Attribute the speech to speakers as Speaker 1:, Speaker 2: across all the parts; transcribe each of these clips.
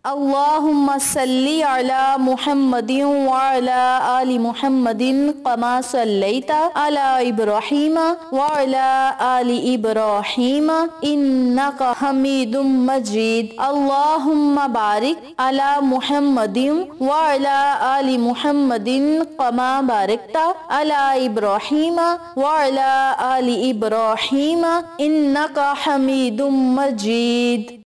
Speaker 1: اللہم صلی علی محمد وعلی آل محمد کما صلیت علی ابراہیم وعلی آل ابراہیم انک حمید مجید اللہم بارک علی محمد وعلی آل محمد کما بارکت علی ابراہیم وعلی آل ابراہیم انک حمید مجید۔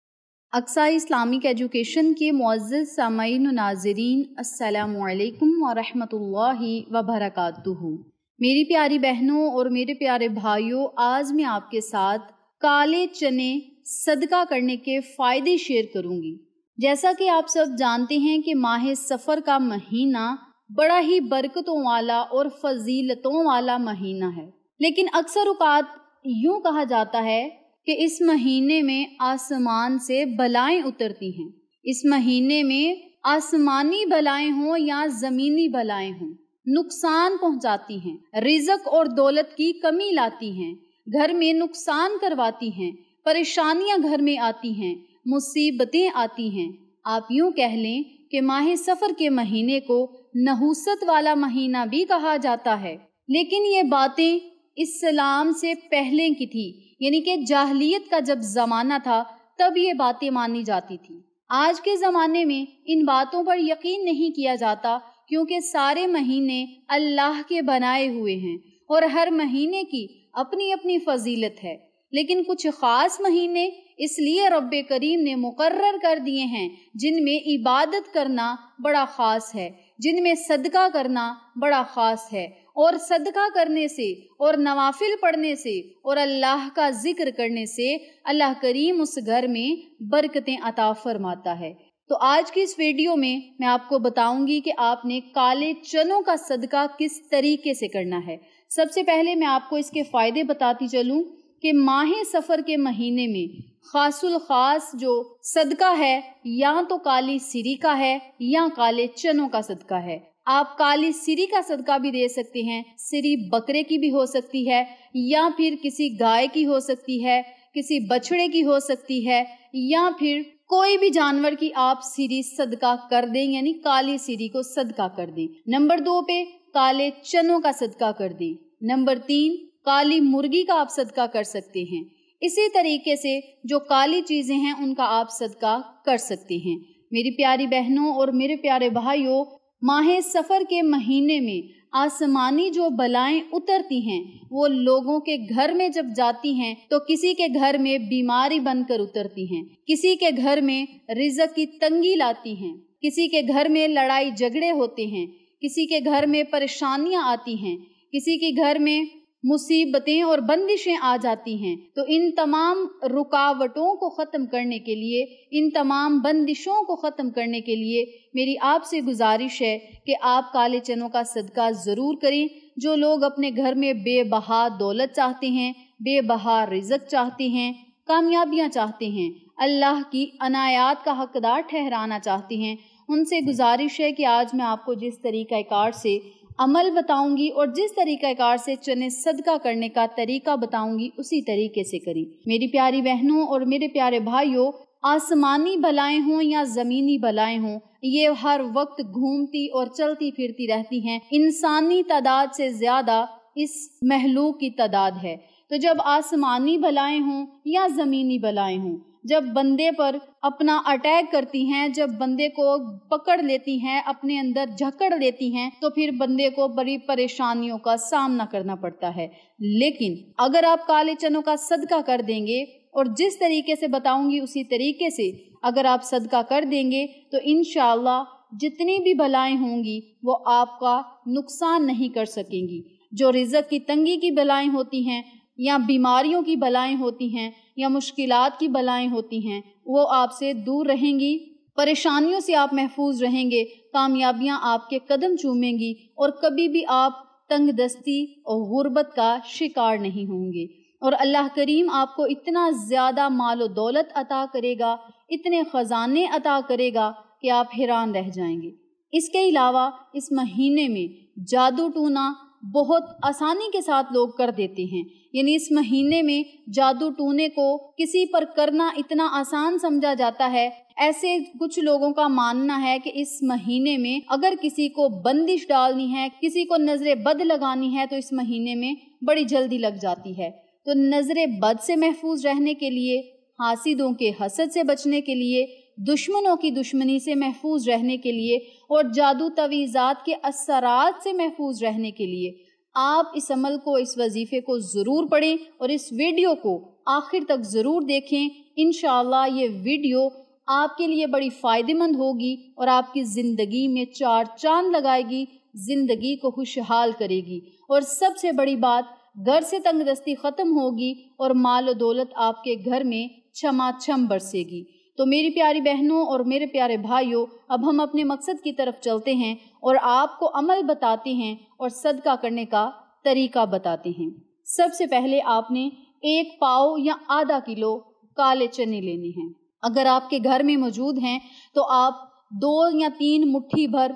Speaker 2: اقصی اسلامک ایجوکیشن کے معزز سامعین و ناظرین، السلام علیکم ورحمۃ اللہ وبرکاتہ۔ میری پیاری بہنوں اور میرے پیارے بھائیوں، آج میں آپ کے ساتھ کالے چنے صدقہ کرنے کے فائدے شیئر کروں گی۔ جیسا کہ آپ سب جانتے ہیں کہ ماہ سفر کا مہینہ بڑا ہی برکتوں والا اور فضیلتوں والا مہینہ ہے، لیکن اکثر اوقات یوں کہا جاتا ہے کہ اس مہینے میں آسمان سے بلائیں اترتی ہیں۔ اس مہینے میں آسمانی بلائیں ہوں یا زمینی بلائیں ہوں، نقصان پہنچاتی ہیں، رزق اور دولت کی کمی لاتی ہیں، گھر میں نقصان کرواتی ہیں، پریشانیاں گھر میں آتی ہیں، مصیبتیں آتی ہیں۔ آپ یوں کہہ لیں کہ ماہ سفر کے مہینے کو نحوست والا مہینہ بھی کہا جاتا ہے، لیکن یہ باتیں اسلام سے پہلے کی تھی، یعنی کہ جاہلیت کا جب زمانہ تھا تب یہ باتیں مانی جاتی تھی۔ آج کے زمانے میں ان باتوں پر یقین نہیں کیا جاتا، کیونکہ سارے مہینے اللہ کے بنائے ہوئے ہیں اور ہر مہینے کی اپنی اپنی فضیلت ہے، لیکن کچھ خاص مہینے اس لیے رب کریم نے مقرر کر دیے ہیں جن میں عبادت کرنا بڑا خاص ہے، جن میں صدقہ کرنا بڑا خاص ہے، اور صدقہ کرنے سے اور نوافل پڑھنے سے اور اللہ کا ذکر کرنے سے اللہ کریم اس گھر میں برکتیں عطا فرماتا ہے۔ تو آج کی اس ویڈیو میں آپ کو بتاؤں گی کہ آپ نے کالے چنوں کا صدقہ کس طریقے سے کرنا ہے۔ سب سے پہلے میں آپ کو اس کے فائدے بتاتی چلوں کہ ماہ سفر کے مہینے میں خاص الخاص جو صدقہ ہے یا تو کالی سری کا ہے یا کالے چنوں کا صدقہ ہے۔ آپ کالی سری کا صدقہ بھی دے سکتے ہیں، سری بکرے کی بھی ہو سکتی ہے، یا پھر کسی گائے کی ہو سکتی ہے، کسی بچڑے کی ہو سکتی ہے، یا پھر کوئی بھی جانور کی آپ سری صدقہ کر دیں، یعنی کالی سری کو صدقہ کر دیں۔ نمبر 2 پہ کالے چنوں کا صدقہ کر دیں۔ نمبر 3 کالی مرغی کا آپ صدقہ کر سکتے ہیں۔ اسی طریقے سے جو کالی چیزیں ہیں ان کا آپ صدقہ کر سکتے ہیں۔ میری پیاری بہنوں اور میرے پیارے بھائیوں، ماہ سفر کے مہینے میں آسمانی جو بلائیں اترتی ہیں وہ لوگوں کے گھر میں جب جاتی ہیں تو کسی کے گھر میں بیماری بن کر اترتی ہیں، کسی کے گھر میں رزق کی تنگی لاتی ہیں، کسی کے گھر میں لڑائی جھگڑے ہوتے ہیں، کسی کے گھر میں پریشانیاں آتی ہیں، کسی کے گھر میں مصیبتیں اور بندشیں آ جاتی ہیں۔ تو ان تمام رکاوٹوں کو ختم کرنے کے لیے، ان تمام بندشوں کو ختم کرنے کے لیے میری آپ سے گزارش ہے کہ آپ کالے چنوں کا صدقہ ضرور کریں۔ جو لوگ اپنے گھر میں بے بہا دولت چاہتے ہیں، بے بہا رزق چاہتے ہیں، کامیابیاں چاہتے ہیں، اللہ کی عنایات کا حقدار ٹھہرانا چاہتے ہیں، ان سے گزارش ہے کہ آج میں آپ کو جس طریقہ کار سے عمل بتاؤں گی اور جس طریقہ کار سے چنے صدقہ کرنے کا طریقہ بتاؤں گی اسی طریقے سے کریں۔ میری پیاری بہنوں اور میرے پیارے بھائیوں، آسمانی بلائیں ہوں یا زمینی بلائیں ہوں، یہ ہر وقت گھومتی اور چلتی پھرتی رہتی ہیں۔ انسانی تعداد سے زیادہ اس مخلوق کی تعداد ہے۔ تو جب آسمانی بلائیں ہوں یا زمینی بلائیں ہوں، جب بندے پر اپنا اٹیک کرتی ہیں، جب بندے کو پکڑ لیتی ہیں، اپنے اندر جھکڑ لیتی ہیں، تو پھر بندے کو بڑی پریشانیوں کا سامنا کرنا پڑتا ہے۔ لیکن اگر آپ کالے چنوں کا صدقہ کر دیں گے اور جس طریقے سے بتاؤں گی اسی طریقے سے اگر آپ صدقہ کر دیں گے تو انشاءاللہ جتنی بھی بلائیں ہوں گی وہ آپ کا نقصان نہیں کر سکیں گی۔ جو رزق کی تنگی کی بلائیں ہوتی ہیں یا بیماریوں کی بلائیں ہوتی ہیں یا مشکلات کی بلائیں ہوتی ہیں وہ آپ سے دور رہیں گی، پریشانیوں سے آپ محفوظ رہیں گے، کامیابیاں آپ کے قدم چومیں گی اور کبھی بھی آپ تنگ دستی اور غربت کا شکار نہیں ہوں گے۔ اور اللہ کریم آپ کو اتنا زیادہ مال و دولت عطا کرے گا، اتنے خزانے عطا کرے گا کہ آپ حیران رہ جائیں گے۔ اس کے علاوہ اس مہینے میں جادو ٹونا بہت آسانی کے ساتھ لوگ کر دیتے ہیں، یعنی اس مہینے میں جادو ٹونے کو کسی پر کرنا اتنا آسان سمجھا جاتا ہے ایسے کچھ لوگوں کا ماننا ہے کہ اس مہینے میں اگر کسی کو بندش ڈالنی ہے، کسی کو نظر بد لگانی ہے تو اس مہینے میں بڑی جلدی لگ جاتی ہے۔ تو نظر بد سے محفوظ رہنے کے لیے، حاسدوں کے حسد سے بچنے کے لیے، دشمنوں کی دشمنی سے محفوظ رہنے کے لیے اور جادو تعویذات کے اثرات سے محفوظ رہنے کے لیے آپ اس عمل کو، اس وظیفے کو ضرور پڑھیں اور اس ویڈیو کو آخر تک ضرور دیکھیں۔ انشاءاللہ یہ ویڈیو آپ کے لیے بڑی فائدہ مند ہوگی اور آپ کی زندگی میں چار چاند لگائے گی، زندگی کو خوشحال کرے گی، اور سب سے بڑی بات، گھر سے تنگ دستی ختم ہوگی اور مال و دولت آپ کے گھر میں چھما چھم برسے گی۔ تو میری پیاری بہنوں اور میرے پیارے بھائیوں، اب ہم اپنے مقصد کی طرف چلتے ہیں اور آپ کو عمل بتاتے ہیں اور صدقہ کرنے کا طریقہ بتاتے ہیں۔ سب سے پہلے آپ نے 1 پاؤ یا آدھا کلو کالے چنے لینے ہیں۔ اگر آپ کے گھر میں موجود ہیں تو آپ 2 یا 3 مٹھی بھر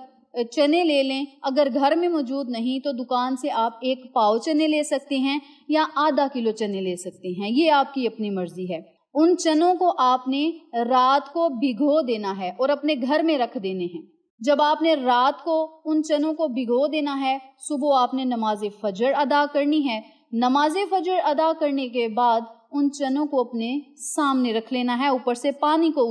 Speaker 2: چنے لے لیں۔ اگر گھر میں موجود نہیں تو دکان سے آپ 1 پاؤ چنے لے سکتے ہیں یا آدھا کلو چنے لے سکتے ہیں، یہ آپ کی اپنی مرضی ہے۔ ان چنوں کو آپ نے رات کو بھگو دینا ہے اور اپنے گھر میں رکھ دینے ہیں۔ جب آپ نے رات کو ان چنوں کو بھگو دینا ہے، صبح آپ نے نماز فجر ادا کرنی ہے۔ نماز فجر ادا کرنے کے بعد ان چنوں کو اپنے سامنے رکھ لینا ہے، اوپر سے پانی کو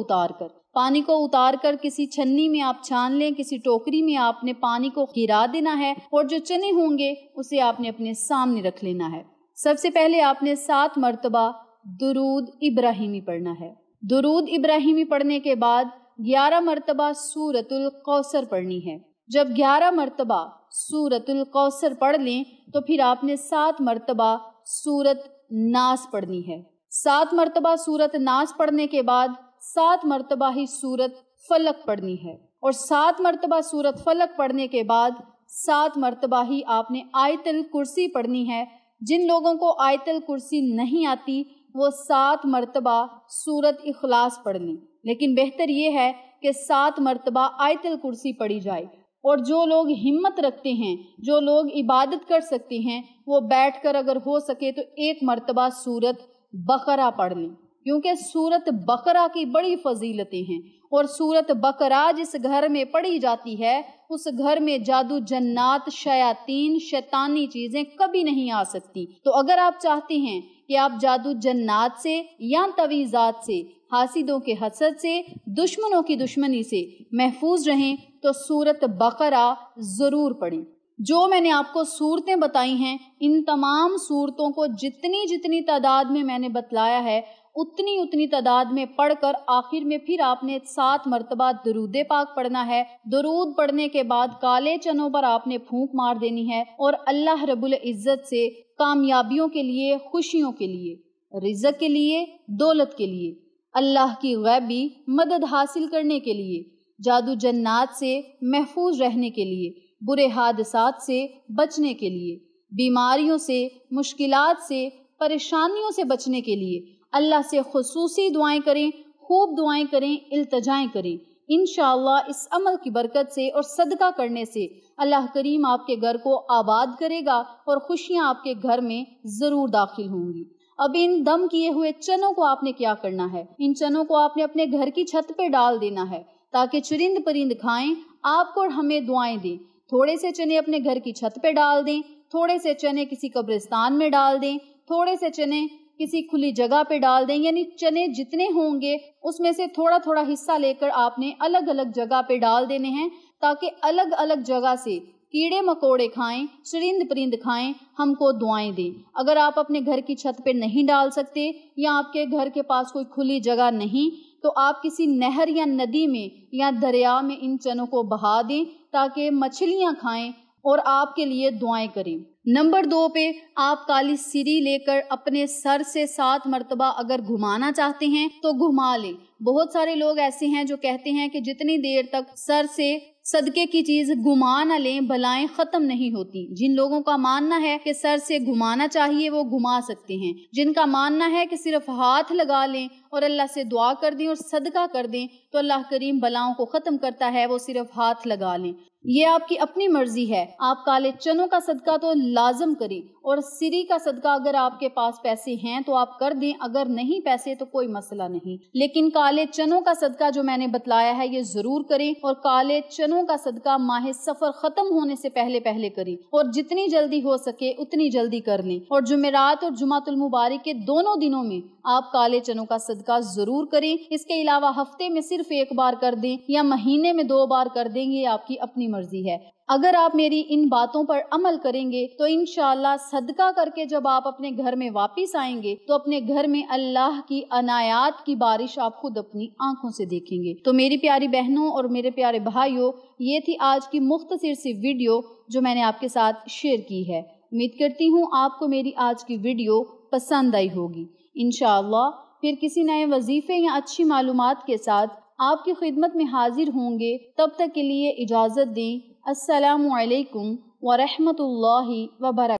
Speaker 2: اتار کر کسی چھنی میں آپ چھان لیں، کسی ٹوکری میں آپ نے پانی کو گرا دینا ہے اور جو چنے ہوں گے اسے آپ نے اپنے سامنے رکھ لینا ہے۔ سب سے پہلے آپ نے 7 مرتبہ درود ابراہیمی پڑھنا ہے۔ درود ابراہیمی پڑھنے کے بعد 11 مرتبہ سورۃ الکوثر پڑھنی ہے۔ جب 11 مرتبہ سورۃ الکوثر پڑھ لیں تو پھر آپ نے 7 مرتبہ سورۃ ناس پڑھنی ہے۔ 7 مرتبہ سورۃ ناس پڑھنے کے بعد 7 مرتبہ ہی سورۃ فلق پڑھنی ہے، اور 7 مرتبہ سورۃ فلق پڑھنے کے بعد 7 مرتبہ ہی آپ نے آیت الکرسی پڑھنی ہے۔ جن لوگوں کو آیت الکرسی نہیں آتی وہ 7 مرتبہ سورۃ اخلاص پڑھ لیں، لیکن بہتر یہ ہے کہ 7 مرتبہ آیت الکرسی پڑھی جائے۔ اور جو لوگ ہمت رکھتے ہیں، جو لوگ عبادت کر سکتے ہیں، وہ بیٹھ کر اگر ہو سکے تو 1 مرتبہ سورۃ بقرہ پڑھ لیں، کیونکہ سورۃ بقرہ کی بڑی فضیلتیں ہیں، اور سورۃ بقرہ جس گھر میں پڑھی جاتی ہے اس گھر میں جادو، جنات، شیاطین، شیطانی چیزیں کبھی نہیں آ سکتی۔ تو اگر آپ چاہتے ہیں کہ آپ جادو، جنات سے یا تعویذات سے، حاسدوں کے حسد سے، دشمنوں کی دشمنی سے محفوظ رہیں تو سورۃ بقرہ ضرور پڑھیں۔ جو میں نے آپ کو صورتیں بتائی ہیں، ان تمام صورتوں کو جتنی تعداد میں نے بتلایا ہے اتنی تعداد میں پڑھ کر آخر میں پھر آپ نے 7 مرتبہ درود پاک پڑھنا ہے۔ درود پڑھنے کے بعد کالے چنوں پر آپ نے پھونک مار دینی ہے اور اللہ رب العزت سے کامیابیوں کے لیے، خوشیوں کے لیے، رزق کے لیے، دولت کے لیے، اللہ کی غیبی مدد حاصل کرنے کے لیے، جادو جنات سے محفوظ رہنے کے لیے، برے حادثات سے بچنے کے لیے، بیماریوں سے، مشکلات سے، پریشانیوں سے بچنے کے لیے اللہ سے خصوصی دعائیں کریں، خوب دعائیں کریں، التجائیں کریں۔ انشاءاللہ اس عمل کی برکت سے اور صدقہ کرنے سے اللہ کریم آپ کے گھر کو آباد کرے گا اور خوشیاں آپ کے گھر میں ضرور داخل ہوں گی۔ اب ان دم کیے ہوئے چنوں کو آپ نے کیا کرنا ہے؟ ان چنوں کو آپ نے اپنے گھر کی چھت پہ ڈال دینا ہے تاکہ چرند پرند کھائیں، آپ کو اور ہمیں دعائیں دیں۔ تھوڑے سے چنے اپنے گھر کی چھت پہ ڈال دیں، تھوڑے سے چنے کسی قبرستان میں ڈال دیں، تھوڑے سے چنے کسی کھلی جگہ پہ ڈال دیں، یعنی چنے جتنے ہوں گے اس میں سے تھوڑا تھوڑا حصہ لے کر آپ نے الگ الگ جگہ پہ ڈال دینے ہیں تاکہ الگ الگ جگہ سے کیڑے مکوڑے کھائیں، چرند پرند کھائیں، ہم کو دعائیں دیں۔ اگر آپ اپنے گھر کی چھت پہ نہیں ڈال سکتے یا آپ کے گھر کے پاس کوئی کھلی جگہ نہیں تو آپ کسی نہر یا ندی میں یا دریا میں ان چنوں کو بہا دیں تاکہ مچھلیاں کھائیں اور آپ کے لیے دعائیں کریں۔ نمبر 2 پہ آپ کالی سری لے کر اپنے سر سے 7 مرتبہ اگر گھمانا چاہتے ہیں تو گھما لیں۔ بہت سارے لوگ ایسے ہیں جو کہتے ہیں کہ جتنی دیر تک سر سے صدقے کی چیز گھما نہ لیں بلائیں ختم نہیں ہوتی۔ جن لوگوں کا ماننا ہے کہ سر سے گھمانا چاہیے وہ گھما سکتے ہیں، جن کا ماننا ہے کہ صرف ہاتھ لگا لیں اور اللہ سے دعا کر دیں اور صدقہ کر دیں تو اللہ کریم بلاؤں کو ختم کرتا ہے، وہ صرف ہاتھ لگا لیں۔ یہ آپ کی اپنی مرضی ہے، آپ کالے چنوں کا صدقہ تو لازم کریں، اور سری کا صدقہ اگر آپ کے پاس پیسے ہیں تو آپ کر دیں، اگر نہیں پیسے تو کوئی مسئلہ نہیں، لیکن کالے چنوں کا صدقہ جو میں نے بتلایا ہے یہ ضرور کریں، اور کالے چنوں کا صدقہ ماہ سفر ختم ہونے سے پہلے کریں، اور جتنی جلدی ہو سکے اتنی جلدی کر لیں، اور جمعرات اور جمعۃ المبارک کے دونوں دنوں میں آپ کالے چنوں کا صدقہ ضرور کریں۔ اس کے علاوہ ہفتے میں صرف ایک بار کر دیں یا مہینے میں 2 بار کر دیں، یہ آپ کی اپنی مرضی ہے۔ اگر آپ میری ان باتوں پر عمل کریں گے تو انشاءاللہ صدقہ کر کے جب آپ اپنے گھر میں واپس آئیں گے تو اپنے گھر میں اللہ کی عنایات کی بارش آپ خود اپنی آنکھوں سے دیکھیں گے۔ تو میری پیاری بہنوں اور میرے پیارے بھائیوں، یہ تھی آج کی مختصر سی ویڈیو جو میں نے آپ کے ساتھ شیئر کی ہے۔ امید کرتی ہوں آپ کو میری آج کی ویڈیو پسند آئی ہوگی۔ انشاءاللہ پھر کسی نئے وظیفے یا اچھی معلومات کے ساتھ آپ کی خدمت میں حاضر ہوں گے، تب تک کے لیے اجازت دیں۔ السلام علیکم ورحمۃ اللہ وبرکاتہ۔